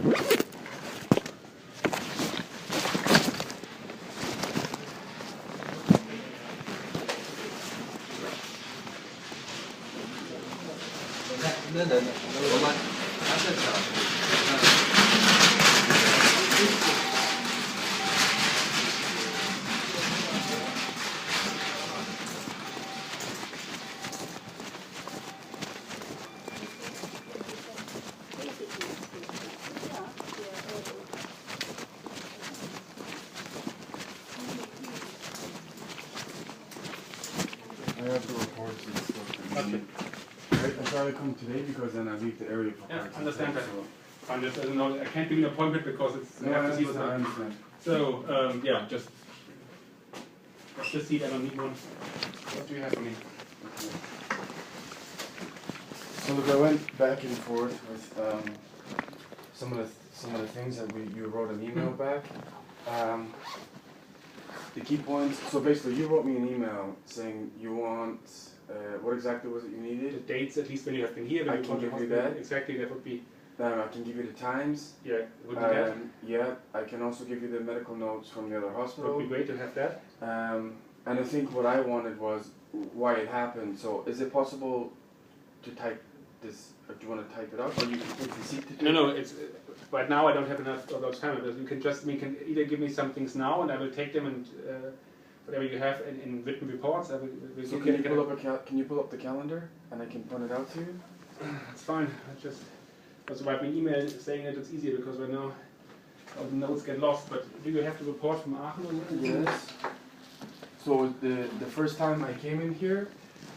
I have to report this stuff. Okay. I try to come today because then I leave the area for Yeah, practice. understand that. So. I just I don't know. I can't give you an appointment because it's. No, I have to see what's I on. understand. So yeah, just watch the seat. I don't need one. What do you have for me? So look, I went back and forth with some of the things that you wrote an email back. The key points. So basically, you wrote me an email saying you want what exactly was it you The needed? dates, at least when you have been here. When I you can want to give you hospital. that. Exactly, that would be. I can give you the times. Yeah, would be that. Yeah, I can also give you the medical notes from the other hospital. Would be great to have that. And I think what I wanted was why it happened. So is it possible to type this? Or do you want to type it up, or you can take the seat to do No. It's right now. I don't have enough time. You can either give me some things now, and I will take them and whatever you have in written reports. I will So can you pull up the calendar and I can point it out to you? It's fine. I just also write me an email saying that it's easier because right now all the notes get lost. But do you have the report from Aachen or something? Yes. So the first time I came in here,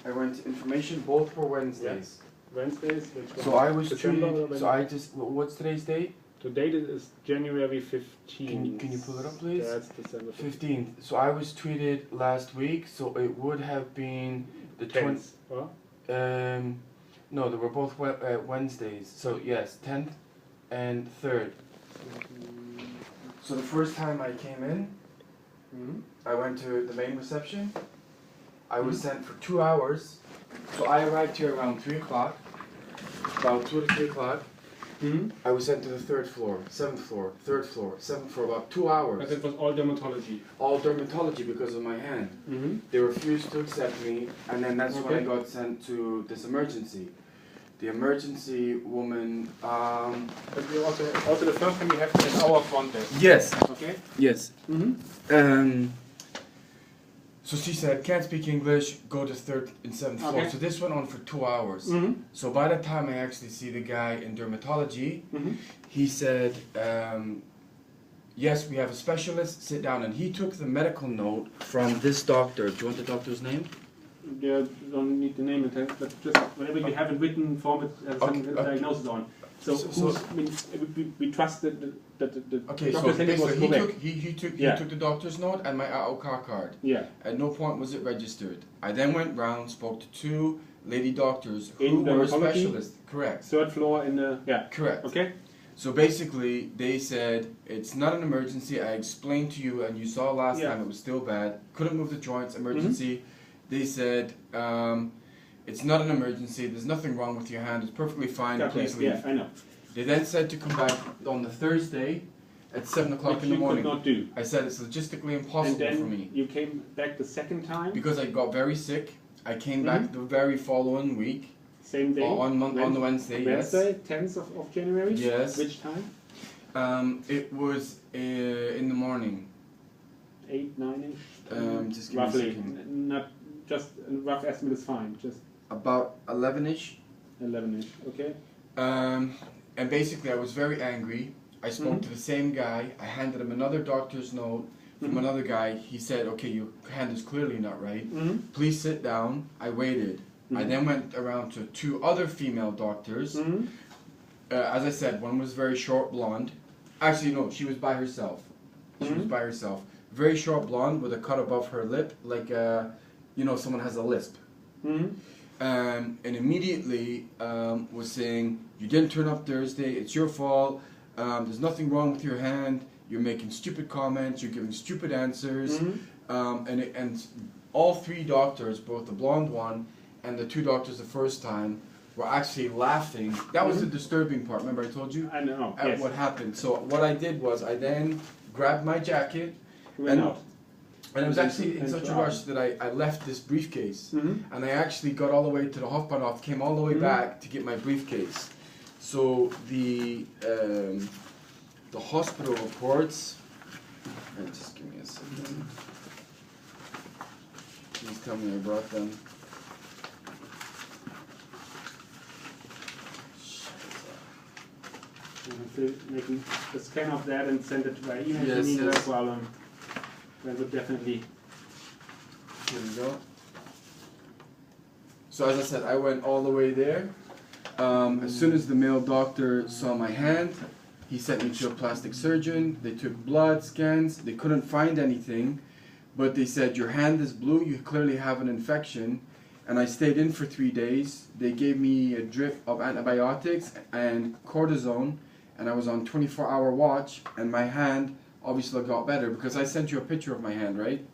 I went to information. Both were Wednesdays. Wednesdays. Which one? So I was December treated. or So I just. What's today's date? the date is January 15th. Can you pull it up, please? That's December 15th. So I was treated last week. So it would have been the 10th. What? No, they were both Wednesdays. So yes, 10th and 3rd. So the first time I came in, I went to the main reception. I was sent for 2 hours. So I arrived here around 3 o'clock, about 2 to 3 o'clock. I was sent to the 3rd floor, 7th floor, 3rd floor, 7th floor, about 2 hours. But it was all dermatology. All dermatology because of my hand. They refused to accept me, and then that's when I got sent to this emergency. The emergency woman. But you also the first time you have an hour front desk. Yes. Okay. Yes. So she said, can't speak English, go to 3rd and 7th floor. So this went on for 2 hours. So by the time I actually see the guy in dermatology, he said, yes, we have a specialist, sit down. And he took the medical note from this doctor. Do you want the doctor's name? Yeah, you don't need the name, but just whatever you have in written form, it has some diagnosis on. So we trust that the okay, doctor so said it was basically correct. he took the doctor's note and my AOK card. Yeah. At no point was it registered. I then went round, spoke to 2 lady doctors who In were dermatology? specialists. Correct. 3rd floor in the Correct. Okay. So basically, they said it's not an emergency. I explained to you, and you saw last time it was still bad. Couldn't move the joints. Emergency. They said it's not an emergency. There's nothing wrong with your hand. It's perfectly fine. Please leave. Yeah, I know. They then said to come back on the Thursday at 7 o'clock in the morning. Which you could not do. I said it's logistically impossible and then for me. You came back the second time. Because I got very sick. I came back the very following week. Same day. On the Wednesday. Wednesday, 10th of January. Yes. Which time? It was in the morning. 8, 9ish. Just give me a roughly. second. Not just a rough estimate is fine. Just about 11ish. 11ish. Okay. And basically, I was very angry. I spoke to the same guy. I handed him another doctor's note from another guy. He said, "Okay, your hand is clearly not right. Please sit down." I waited. I then went around to 2 other female doctors. As I said, one was very short blonde. Actually, no, she was by herself. She was by herself. Very short blonde with a cut above her lip, like someone has a lisp. And immediately was saying, "You didn't turn up Thursday. It's your fault. There's nothing wrong with your hand. You're making stupid comments. You're giving stupid answers." And all 3 doctors, both the blonde one and the 2 doctors the first time, were actually laughing. That was the disturbing part. Remember I told you? I know. At Yes. what happened. So what I did was I then grabbed my jacket You went and out. and it was actually in And such a to rush that I left this briefcase. Mm-hmm. And I actually got all the way to the Hofbahnhof, came all the way back to get my briefcase. So the hospital reports. Just give me a second. Please tell me I brought them. You have to make a scan of that and send it by email Yes, to me yes. as well. That would definitely. Here we go. So as I said, I went all the way there. As soon as the male doctor saw my hand, he sent me to a plastic surgeon. They took blood scans. They couldn't find anything, but they said, your hand is blue, you clearly have an infection. And I stayed in for 3 days. They gave me a drip of antibiotics and cortisone, and I was on 24-hour watch, and my hand obviously got better, because I sent you a picture of my hand, right?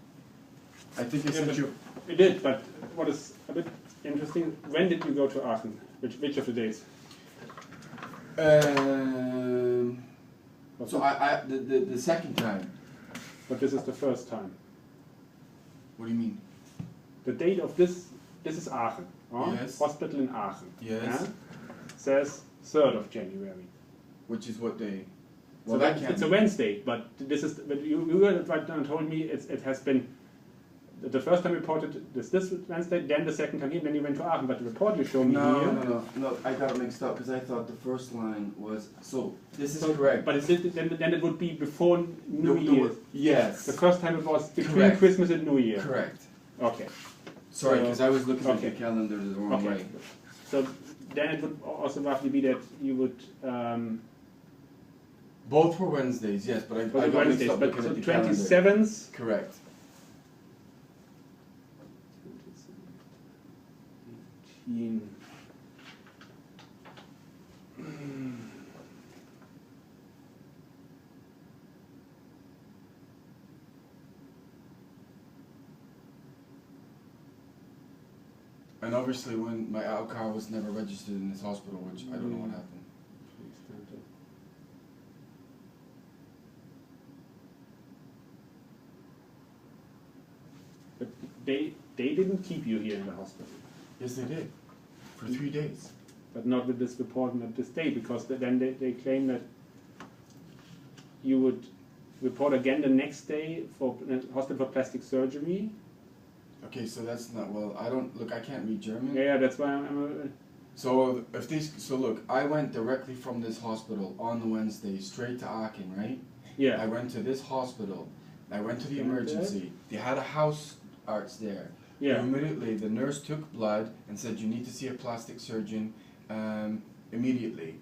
I think I sent you... You did, but what is a bit interesting, when did you go to Aachen? Which of the days? So the second time. But this is the first time. What do you mean? The date of this is Aachen. Huh? Yes. Hospital in Aachen. Yes. Yeah? Says 3rd of January. Which is what day? So Well, that can't it's a be. Wednesday, but this is. But you were right now and told me it has been. The first time reported this Wednesday, then the second time here, then you went to Aachen. But the report you showed me here. No, I got it mixed up because I thought the first line was, so this is correct. But then it would be before New Year. Yes. The first time it was between Correct. Christmas and New Year. Correct. Okay. Sorry, So- because I was looking at okay. the calendar the wrong Okay. way. So then it would also roughly be that you would. Both were Wednesdays, yes, but I Was got it mixed Wednesdays? up But looking so at the calendar. 27th. Correct. 18. And obviously when my car was never registered in this hospital, which I don't know what happened. But they didn't keep you here in the hospital, Yes, they did. For 3 days. but not with this report and at this day, because then they claim that you would report again the next day for hospital for plastic surgery. Okay, so that's not, well, I can't read German. Yeah, that's why I'm So look, I went directly from this hospital on the Wednesday straight to Aachen, right? yeah. I went to this hospital. I went to the Okay. emergency. They had a house arts there. Yeah. Immediately, the nurse took blood and said, you need to see a plastic surgeon immediately.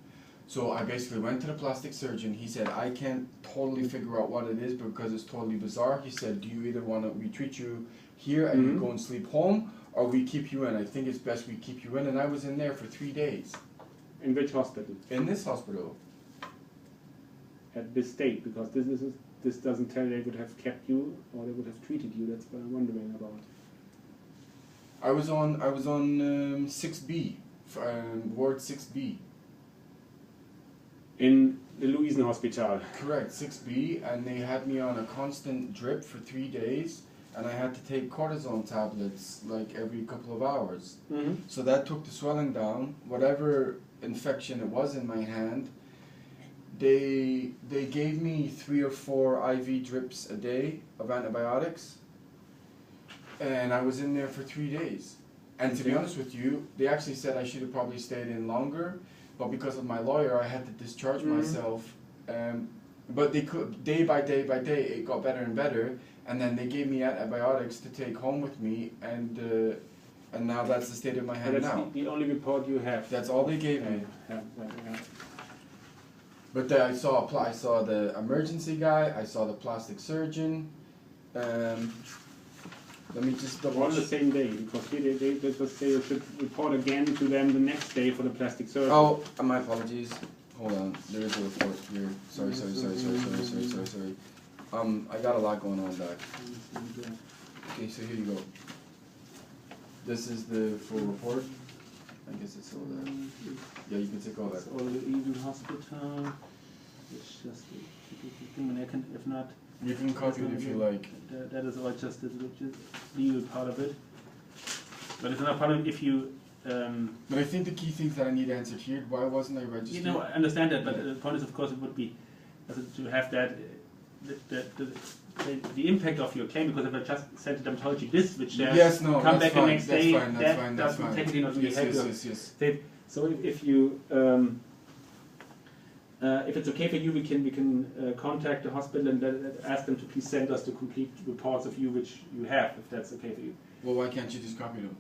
So I basically went to the plastic surgeon. He said, I can't totally figure out what it is because it's totally bizarre. He said, do you either want to, we treat you here and you go and sleep home, or we keep you in? I think it's best we keep you in. And I was in there for 3 days. In which hospital? In this hospital. At this date, because this doesn't tell they would have kept you or they would have treated you. That's what I'm wondering about. I was on 6B, ward 6B. In the Luisen Hospital. Correct, 6B, and they had me on a constant drip for 3 days, and I had to take cortisone tablets like every couple of hours. Mm-hmm. So that took the swelling down. Whatever infection it was in my hand, they gave me 3 or 4 IV drips a day of antibiotics, and I was in there for 3 days. And to be honest with you, they actually said I should have probably stayed in longer, but because of my lawyer, I had to discharge myself. But they could, day by day, it got better and better, and then they gave me antibiotics to take home with me, and now that's the state of my hand That's now. the only report you have. That's all they gave me. Yeah. But then I saw the emergency guy, I saw the plastic surgeon. Let me just double On the check. same day, because here they just say you should report again to them the next day for the plastic surgery. Oh, my apologies. Hold on, there is a report here. Sorry. I got a lot going on, Doc. Okay, so here you go. This is the full report. I guess it's all that. Yeah, you can take all that. It's all even hospital. It's just the thing, and I can, if not. You can copy it if you like. That is all just the legal part of it. But it's not a problem if you. But I think the key things that I need answered here. Why wasn't I registered? You know, I understand that, but the point is, of course, it would be to have that the impact of your claim, because if I just sent a dermatology this, which come back the next day, that doesn't technically not really help you. So if you if it's okay for you, we can contact the hospital and ask them to please send us the complete reports of you which you have, if that's okay for you. Well, why can't you just copy them?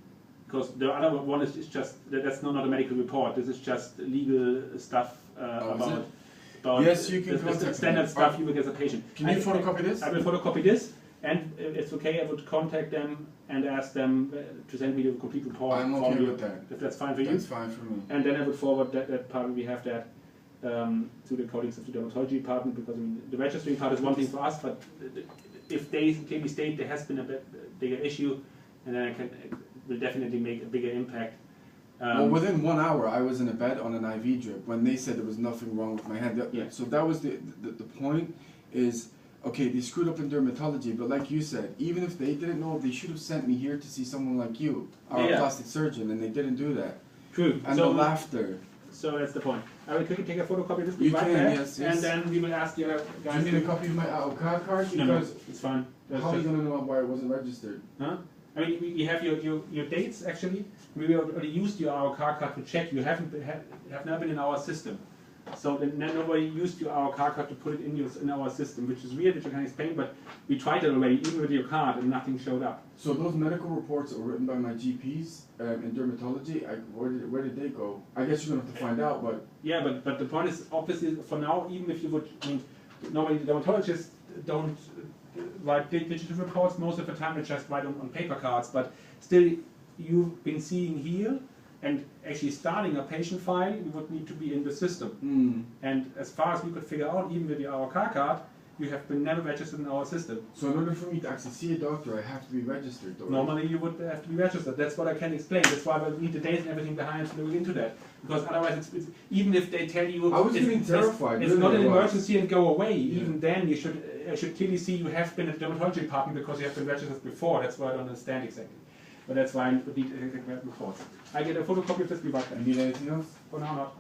Because the other one is just that's not a medical report. This is just legal stuff about yes, you can the standard stuff you will get as a patient. Can you photocopy this? I will photocopy this, and if it's okay, I would contact them and ask them to send me the complete report. I'm okay with that. If that's fine for you. That's fine for me. And then I would forward that part. We have that to the colleagues of the dermatology department, because I mean the registering part is one thing for us, but if they clearly state there has been a bigger issue, and then will definitely make a bigger impact. Well, within 1 hour, I was in a bed on an IV drip when they said there was nothing wrong with my hand. So that was the point is, okay, they screwed up in dermatology, but like you said, even if they didn't know, they should have sent me here to see someone like you, our plastic surgeon, and they didn't do that. True. And so, the laughter. So that's the point. I will quickly take a photocopy of this. You can, yes. And then we will ask the other guys. Do you need a copy of my AOK card? No, it's fine. How are you going to know why it wasn't registered? Huh? I mean, we have your dates actually. We already used your AOK card to check. You have never been in our system, so then nobody used your AOK card to put it in our system, which is weird, which I can explain. But we tried it already, even with your card, and nothing showed up. So those medical reports that were written by my GPs in dermatology, where did they go? I guess you're gonna have to find out, but yeah, but the point is, obviously, for now, even if you would, I mean, normally the dermatologists don't write digital reports. Most of the time, they just write on paper cards. But still, you've been seeing here, and actually starting a patient file, you would need to be in the system. And as far as we could figure out, even with your AOK card, you have been never registered in our system. So in order for me to actually see a doctor, I have to be registered, though. Normally you would have to be registered. That's what I can explain. That's why we need the dates and everything behind to look into that. Because otherwise, it's even if they tell you I was getting terrified. It's not an emergency and go away. Yeah. Even then, you should clearly see you have been at the dermatology department because you have been registered before. That's why I don't understand exactly. But that's why I would need exactly reports. I get a photocopy of this. Be right back. You need anything else? For now, not.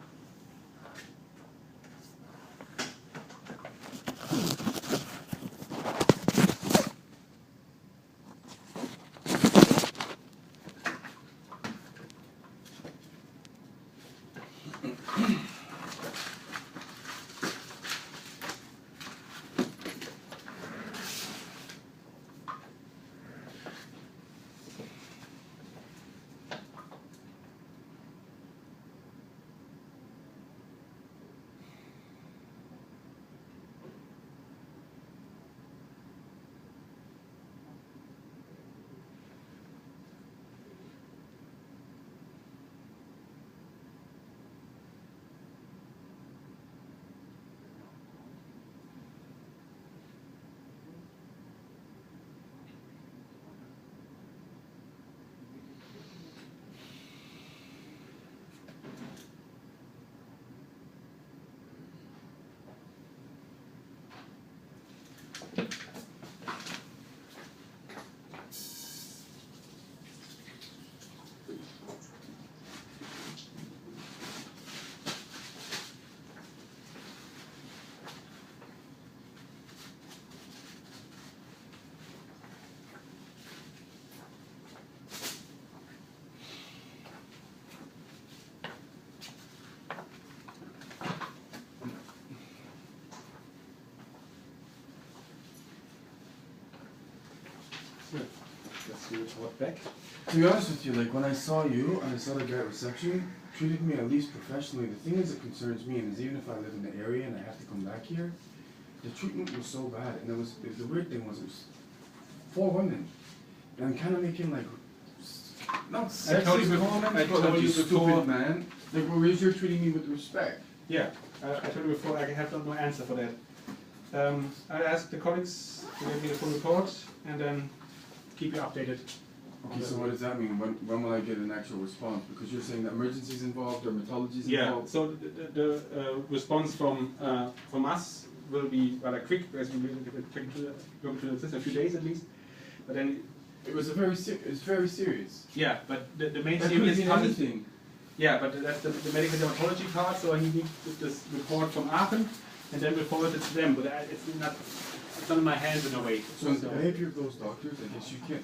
Back. To be honest with you, like when I saw you and I saw the guy at reception, treated me at least professionally. The thing is that concerns me, and is even if I live in the area and I have to come back here, the treatment was so bad. And the weird thing was it was 4 women, and I'm kind of making like not sexist comments, but like you stupid man. Like whereas you're treating me with respect. Yeah, I told you before. I have no answer for that. I asked the colleagues to give me the full report and then keep you updated. Okay, so what does that mean? When will I get an actual response? Because you're saying that emergency is involved, dermatology is involved. So the response from us will be rather quick, as we will go to the system, a few days at least. But then it was it's very serious. Yeah, but the main that serious part is anything. Yeah, but that's the medical dermatology part. So he needs this report from Aachen, and then we'll forward it to them. But it's not in my hands in a way. So in the behavior of those doctors, I guess you can't.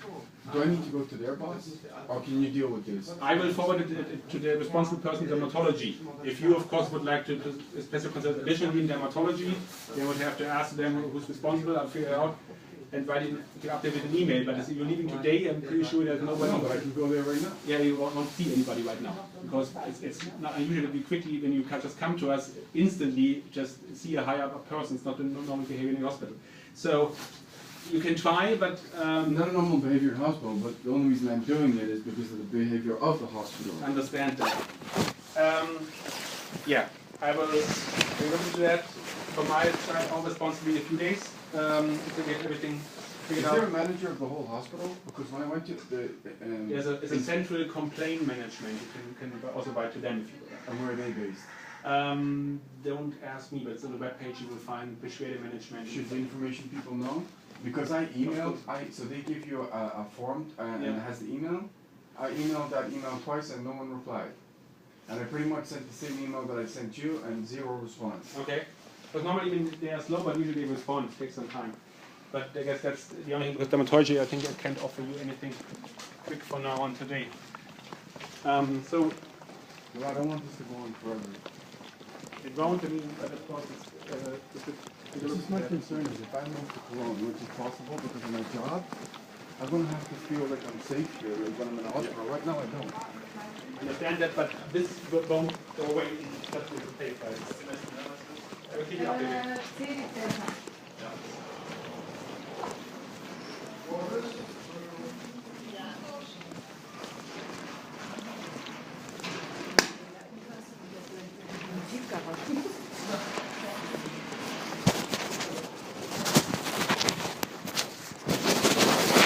Do I need to go to their boss, or can you deal with this? I will forward it to the responsible person in dermatology. If you, of course, would like to express your concern additionally in dermatology, then would have to ask them who's responsible. I'll figure it out and write it, you can update with an email. But if you're leaving today, I'm pretty sure there's nobody. No, but I can go there right now. Yeah, you won't see anybody right now because it's not unusual that we quickly, when you just come to us, instantly just see a higher up person. It's not a normal behavior in the hospital. So you can try, but not a normal behavior in hospital. But the only reason I'm doing it is because of the behavior of the hospital. Understand that. Yeah, I will look into that. From my side, I'll respond to be a few days to get everything figured out. Is there a manager of the whole hospital? Because when I went to the there's a central complaint management. You can also write to them if you would. And where are they based? Don't ask me, but it's on the webpage you will find Beschwerde Management. Should the information people know? Because I emailed, so they give you a form and it has the email. I emailed that email twice and no one replied. And I pretty much sent the same email that I sent you and zero response. Okay. Because normally they are slow, but usually they respond. It takes some time. But I guess that's the only thing. With dermatology, I think I can't offer you anything quick for now on today. So. Well, I don't want this to go on forever. It won't, I mean, but of course this is my concern is if I move to Koln, which is possible because of my job, I'm going to have to feel like I'm safe here, like when I'm in a hospital. Right now I don't. I understand that, but this won't go away just with the paper. I will keep you updated.